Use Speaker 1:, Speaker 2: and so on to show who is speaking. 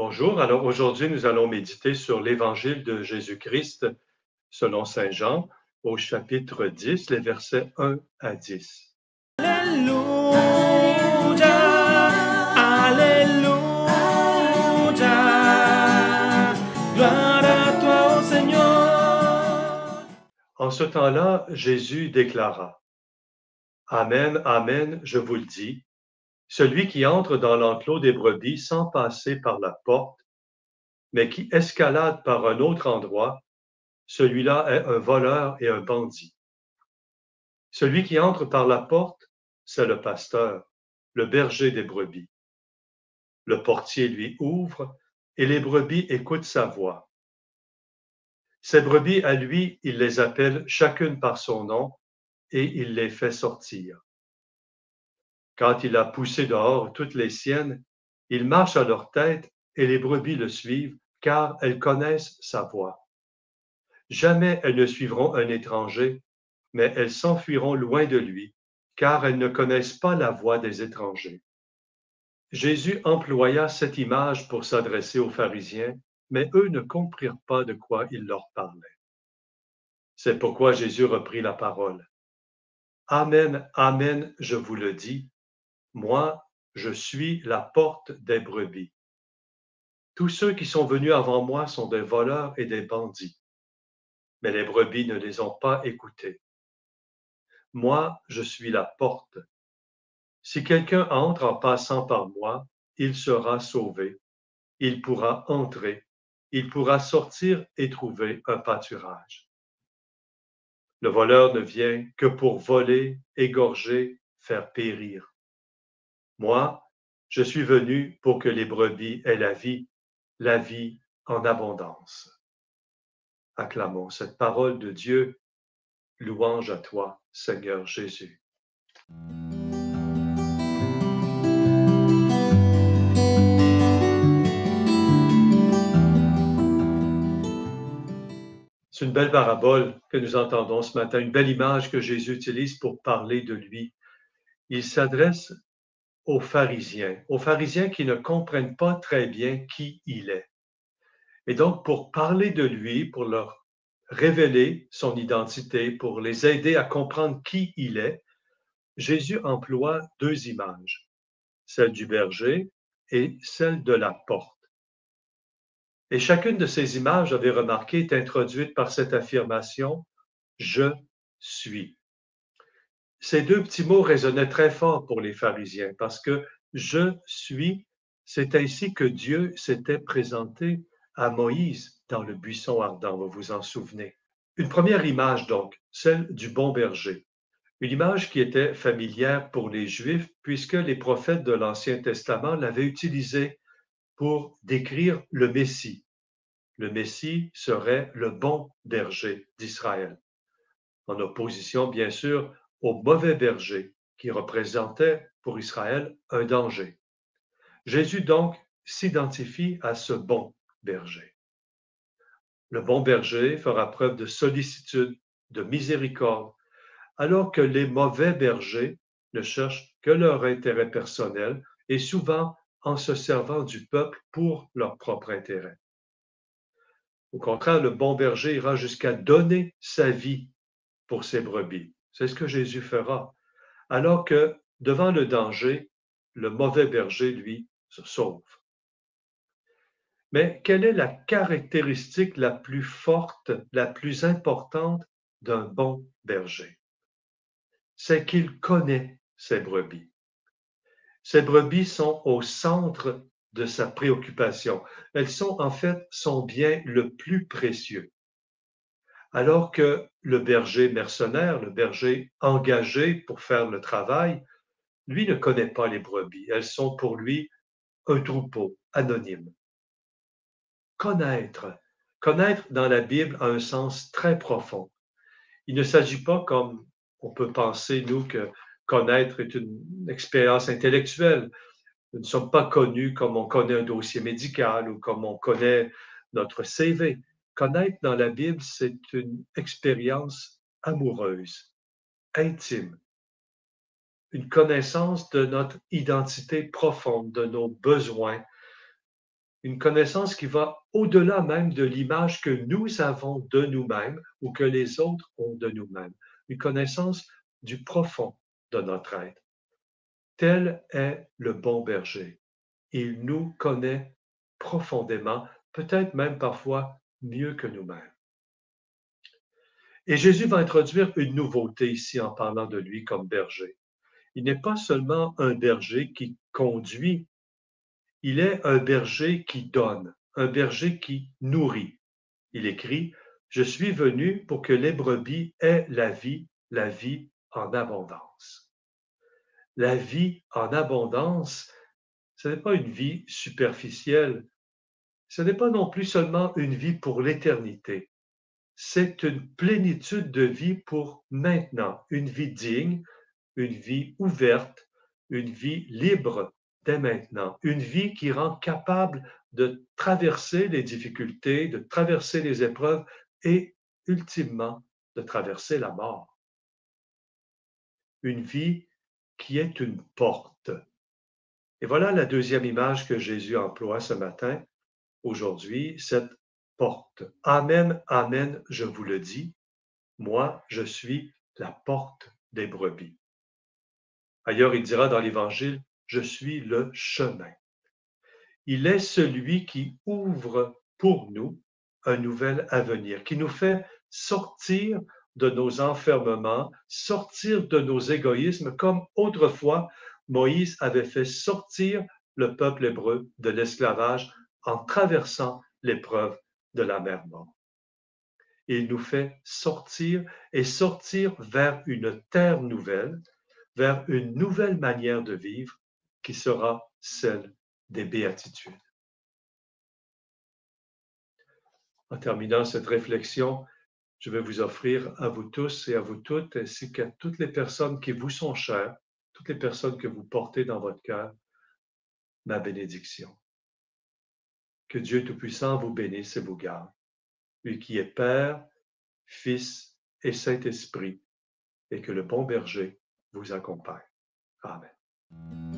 Speaker 1: Bonjour, alors aujourd'hui nous allons méditer sur l'Évangile de Jésus-Christ selon Saint Jean au chapitre 10, les versets 1 à 10.
Speaker 2: Alléluia, Alléluia, gloire à toi, ô Seigneur.
Speaker 1: En ce temps-là, Jésus déclara: Amen, Amen, je vous le dis, celui qui entre dans l'enclos des brebis sans passer par la porte, mais qui escalade par un autre endroit, celui-là est un voleur et un bandit. Celui qui entre par la porte, c'est le pasteur, le berger des brebis. Le portier lui ouvre et les brebis écoutent sa voix. Ces brebis, à lui, il les appelle chacune par son nom et il les fait sortir. Quand il a poussé dehors toutes les siennes, il marche à leur tête et les brebis le suivent car elles connaissent sa voix. Jamais elles ne suivront un étranger, mais elles s'enfuiront loin de lui car elles ne connaissent pas la voix des étrangers. Jésus employa cette image pour s'adresser aux pharisiens, mais eux ne comprirent pas de quoi il leur parlait. C'est pourquoi Jésus reprit la parole. Amen, amen, je vous le dis, moi, je suis la porte des brebis. Tous ceux qui sont venus avant moi sont des voleurs et des bandits, mais les brebis ne les ont pas écoutés. Moi, je suis la porte. Si quelqu'un entre en passant par moi, il sera sauvé. Il pourra entrer, il pourra sortir et trouver un pâturage. Le voleur ne vient que pour voler, égorger, faire périr. Moi, je suis venu pour que les brebis aient la vie en abondance. Acclamons cette parole de Dieu. Louange à toi, Seigneur Jésus. C'est une belle parabole que nous entendons ce matin, une belle image que Jésus utilise pour parler de lui. Il s'adresse aux pharisiens qui ne comprennent pas très bien qui il est. Et donc, pour parler de lui, pour leur révéler son identité, pour les aider à comprendre qui il est, Jésus emploie deux images, celle du berger et celle de la porte. Et chacune de ces images, j'avais remarqué, est introduite par cette affirmation « Je suis ». Ces deux petits mots résonnaient très fort pour les pharisiens parce que « Je suis », c'est ainsi que Dieu s'était présenté à Moïse dans le buisson ardent, vous vous en souvenez. Une première image donc, celle du bon berger. Une image qui était familière pour les Juifs puisque les prophètes de l'Ancien Testament l'avaient utilisée pour décrire le Messie. Le Messie serait le bon berger d'Israël, en opposition bien sûr au mauvais berger qui représentait pour Israël un danger. Jésus donc s'identifie à ce bon berger. Le bon berger fera preuve de sollicitude, de miséricorde, alors que les mauvais bergers ne cherchent que leur intérêt personnel et souvent en se servant du peuple pour leur propre intérêt. Au contraire, le bon berger ira jusqu'à donner sa vie pour ses brebis. C'est ce que Jésus fera. Alors que devant le danger, le mauvais berger, lui, se sauve. Mais quelle est la caractéristique la plus forte, la plus importante d'un bon berger? C'est qu'il connaît ses brebis. Ces brebis sont au centre de sa préoccupation. Elles sont en fait son bien le plus précieux. Alors que le berger mercenaire, le berger engagé pour faire le travail, lui ne connaît pas les brebis. Elles sont pour lui un troupeau anonyme. Connaître. Connaître dans la Bible a un sens très profond. Il ne s'agit pas, comme on peut penser, nous, que connaître est une expérience intellectuelle. Nous ne sommes pas connus comme on connaît un dossier médical ou comme on connaît notre CV. Connaître dans la Bible, c'est une expérience amoureuse, intime, une connaissance de notre identité profonde, de nos besoins, une connaissance qui va au-delà même de l'image que nous avons de nous-mêmes ou que les autres ont de nous-mêmes, une connaissance du profond de notre être. Tel est le bon berger. Il nous connaît profondément, peut-être même parfois mieux que nous-mêmes. Et Jésus va introduire une nouveauté ici en parlant de lui comme berger. Il n'est pas seulement un berger qui conduit, il est un berger qui donne, un berger qui nourrit. Il écrit, je suis venu pour que les brebis aient la vie en abondance. La vie en abondance, ce n'est pas une vie superficielle, ce n'est pas non plus seulement une vie pour l'éternité, c'est une plénitude de vie pour maintenant, une vie digne, une vie ouverte, une vie libre dès maintenant, une vie qui rend capable de traverser les difficultés, de traverser les épreuves et ultimement de traverser la mort. Une vie qui est une porte. Et voilà la deuxième image que Jésus emploie ce matin, aujourd'hui, cette porte. Amen, amen, je vous le dis, moi, je suis la porte des brebis. Ailleurs, il dira dans l'Évangile, je suis le chemin. Il est celui qui ouvre pour nous un nouvel avenir, qui nous fait sortir de nos enfermements, sortir de nos égoïsmes, comme autrefois Moïse avait fait sortir le peuple hébreu de l'esclavage en traversant l'épreuve de la mer Morte. Il nous fait sortir et sortir vers une terre nouvelle, vers une nouvelle manière de vivre qui sera celle des béatitudes. En terminant cette réflexion, je vais vous offrir à vous tous et à vous toutes, ainsi qu'à toutes les personnes qui vous sont chères, toutes les personnes que vous portez dans votre cœur, ma bénédiction. Que Dieu Tout-Puissant vous bénisse et vous garde, lui qui est Père, Fils et Saint-Esprit, et que le bon berger vous accompagne. Amen.